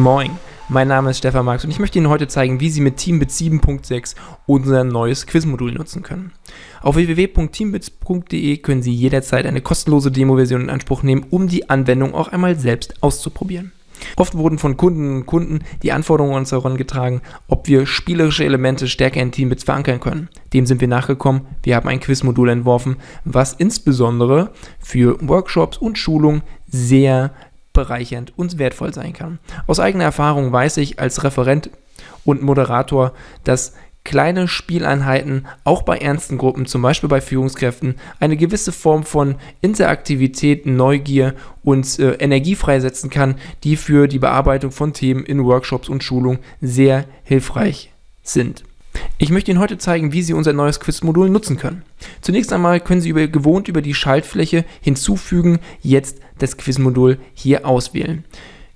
Moin, mein Name ist Stefan Marx und ich möchte Ihnen heute zeigen, wie Sie mit Teambit 7.6 unser neues Quizmodul nutzen können. Auf www.teambits.de können Sie jederzeit eine kostenlose Demo-Version in Anspruch nehmen, um die Anwendung auch einmal selbst auszuprobieren. Oft wurden von Kundinnen und Kunden die Anforderungen an uns herangetragen, ob wir spielerische Elemente stärker in Teambits verankern können. Dem sind wir nachgekommen. Wir haben ein Quizmodul entworfen, was insbesondere für Workshops und Schulungen sehr bereichernd und wertvoll sein kann. Aus eigener Erfahrung weiß ich als Referent und Moderator, dass kleine Spieleinheiten auch bei ernsten Gruppen, zum Beispiel bei Führungskräften, eine gewisse Form von Interaktivität, Neugier und Energie freisetzen kann, die für die Bearbeitung von Themen in Workshops und Schulungen sehr hilfreich sind. Ich möchte Ihnen heute zeigen, wie Sie unser neues Quizmodul nutzen können. Zunächst einmal können Sie gewohnt über die Schaltfläche hinzufügen, jetzt das Quizmodul hier auswählen.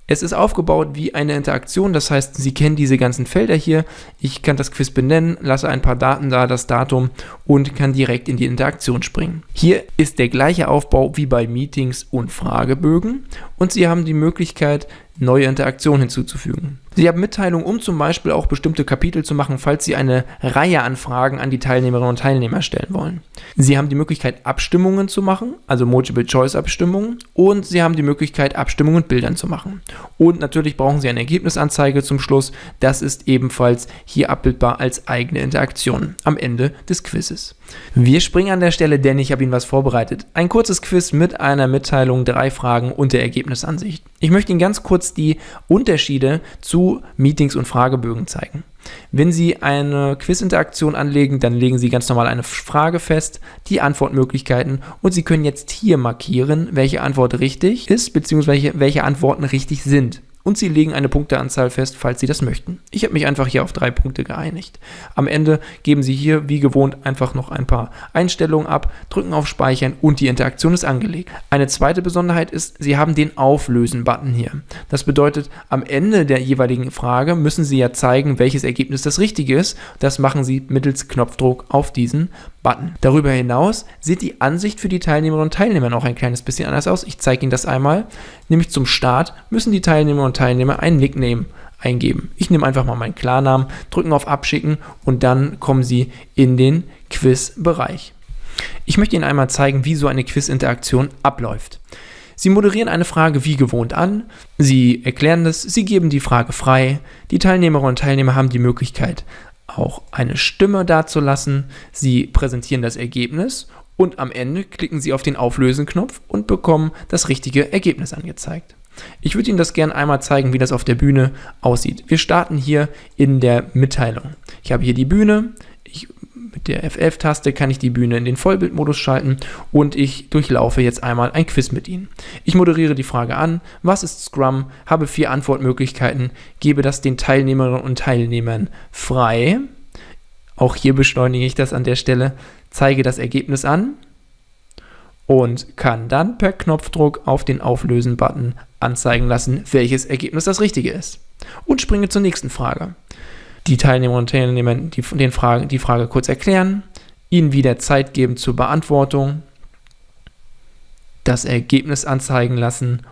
Es ist aufgebaut wie eine Interaktion, das heißt, Sie kennen diese ganzen Felder hier. Ich kann das Quiz benennen, lasse ein paar Daten da, das Datum und kann direkt in die Interaktion springen. Hier ist der gleiche Aufbau wie bei Meetings und Fragebögen und Sie haben die Möglichkeit, neue Interaktionen hinzuzufügen. Sie haben Mitteilungen, um zum Beispiel auch bestimmte Kapitel zu machen, falls Sie eine Reihe an Fragen an die Teilnehmerinnen und Teilnehmer stellen wollen. Sie haben die Möglichkeit, Abstimmungen zu machen, also Multiple-Choice-Abstimmungen, und Sie haben die Möglichkeit, Abstimmungen mit Bildern zu machen. Und natürlich brauchen Sie eine Ergebnisanzeige zum Schluss. Das ist ebenfalls hier abbildbar als eigene Interaktion am Ende des Quizzes. Wir springen an der Stelle, denn ich habe Ihnen was vorbereitet. Ein kurzes Quiz mit einer Mitteilung, 3 Fragen und der Ergebnisansicht. Ich möchte Ihnen ganz kurz die Unterschiede zu Meetings und Fragebögen zeigen. Wenn Sie eine Quizinteraktion anlegen, dann legen Sie ganz normal eine Frage fest, die Antwortmöglichkeiten und Sie können jetzt hier markieren, welche Antwort richtig ist, bzw. welche Antworten richtig sind. Und Sie legen eine Punkteanzahl fest, falls Sie das möchten. Ich habe mich einfach hier auf 3 Punkte geeinigt. Am Ende geben Sie hier, wie gewohnt, einfach noch ein paar Einstellungen ab, drücken auf Speichern und die Interaktion ist angelegt. Eine zweite Besonderheit ist, Sie haben den Auflösen-Button hier. Das bedeutet, am Ende der jeweiligen Frage müssen Sie ja zeigen, welches Ergebnis das Richtige ist. Das machen Sie mittels Knopfdruck auf diesen Button. Darüber hinaus sieht die Ansicht für die Teilnehmerinnen und Teilnehmer noch ein kleines bisschen anders aus. Ich zeige Ihnen das einmal. Nämlich zum Start müssen die Teilnehmerinnen und Teilnehmer ein Nickname eingeben. Ich nehme einfach mal meinen Klarnamen, drücken auf Abschicken und dann kommen Sie in den Quiz-Bereich. Ich möchte Ihnen einmal zeigen, wie so eine Quiz-Interaktion abläuft. Sie moderieren eine Frage wie gewohnt an, Sie erklären das, Sie geben die Frage frei, die Teilnehmerinnen und Teilnehmer haben die Möglichkeit, auch eine Stimme dazulassen, Sie präsentieren das Ergebnis und am Ende klicken Sie auf den Auflösen-Knopf und bekommen das richtige Ergebnis angezeigt. Ich würde Ihnen das gerne einmal zeigen, wie das auf der Bühne aussieht. Wir starten hier in der Mitteilung. Ich habe hier die Bühne. Mit der F11-Taste kann ich die Bühne in den Vollbildmodus schalten und ich durchlaufe jetzt einmal ein Quiz mit Ihnen. Ich moderiere die Frage an, was ist Scrum, habe 4 Antwortmöglichkeiten, gebe das den Teilnehmerinnen und Teilnehmern frei. Auch hier beschleunige ich das an der Stelle, zeige das Ergebnis an und kann dann per Knopfdruck auf den Auflösen-Button anzeigen lassen, welches Ergebnis das Richtige ist. Und springe zur nächsten Frage. Die Teilnehmerinnen und Teilnehmer die Frage kurz erklären, ihnen wieder Zeit geben zur Beantwortung, das Ergebnis anzeigen lassen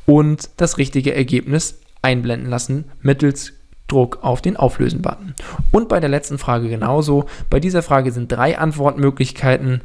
und das richtige Ergebnis einblenden lassen mittels Druck auf den Auflösen-Button. Und bei der letzten Frage genauso. Bei dieser Frage sind 3 Antwortmöglichkeiten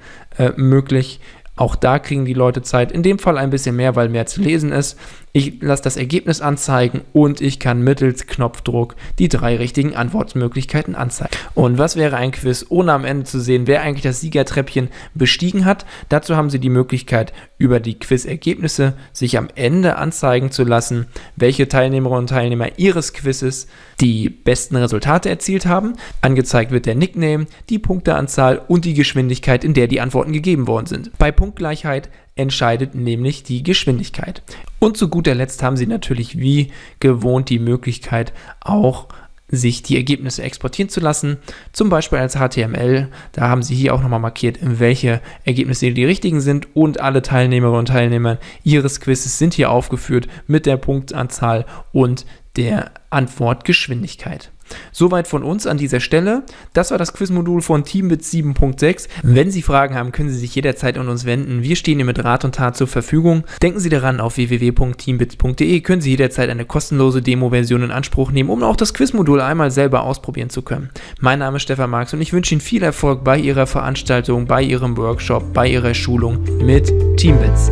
möglich. Auch da kriegen die Leute Zeit, in dem Fall ein bisschen mehr, weil mehr zu lesen ist. Ich lasse das Ergebnis anzeigen und ich kann mittels Knopfdruck die 3 richtigen Antwortmöglichkeiten anzeigen. Und was wäre ein Quiz, ohne am Ende zu sehen, wer eigentlich das Siegertreppchen bestiegen hat? Dazu haben Sie die Möglichkeit, über die Quizergebnisse sich am Ende anzeigen zu lassen, welche Teilnehmerinnen und Teilnehmer Ihres Quizzes die besten Resultate erzielt haben. Angezeigt wird der Nickname, die Punkteanzahl und die Geschwindigkeit, in der die Antworten gegeben worden sind. Bei Punktgleichheit entscheidet nämlich die Geschwindigkeit. Und zu guter Letzt haben Sie natürlich wie gewohnt die Möglichkeit, auch sich die Ergebnisse exportieren zu lassen, zum Beispiel als HTML. Da haben Sie hier auch nochmal markiert, welche Ergebnisse die richtigen sind und alle Teilnehmerinnen und Teilnehmer Ihres Quizzes sind hier aufgeführt mit der Punktanzahl und der Antwortgeschwindigkeit. Soweit von uns an dieser Stelle. Das war das Quizmodul von Teambits 7.6. Wenn Sie Fragen haben, können Sie sich jederzeit an uns wenden. Wir stehen Ihnen mit Rat und Tat zur Verfügung. Denken Sie daran, auf www.teambits.de können Sie jederzeit eine kostenlose Demo-Version in Anspruch nehmen, um auch das Quizmodul einmal selber ausprobieren zu können. Mein Name ist Stefan Marx und ich wünsche Ihnen viel Erfolg bei Ihrer Veranstaltung, bei Ihrem Workshop, bei Ihrer Schulung mit Teambits.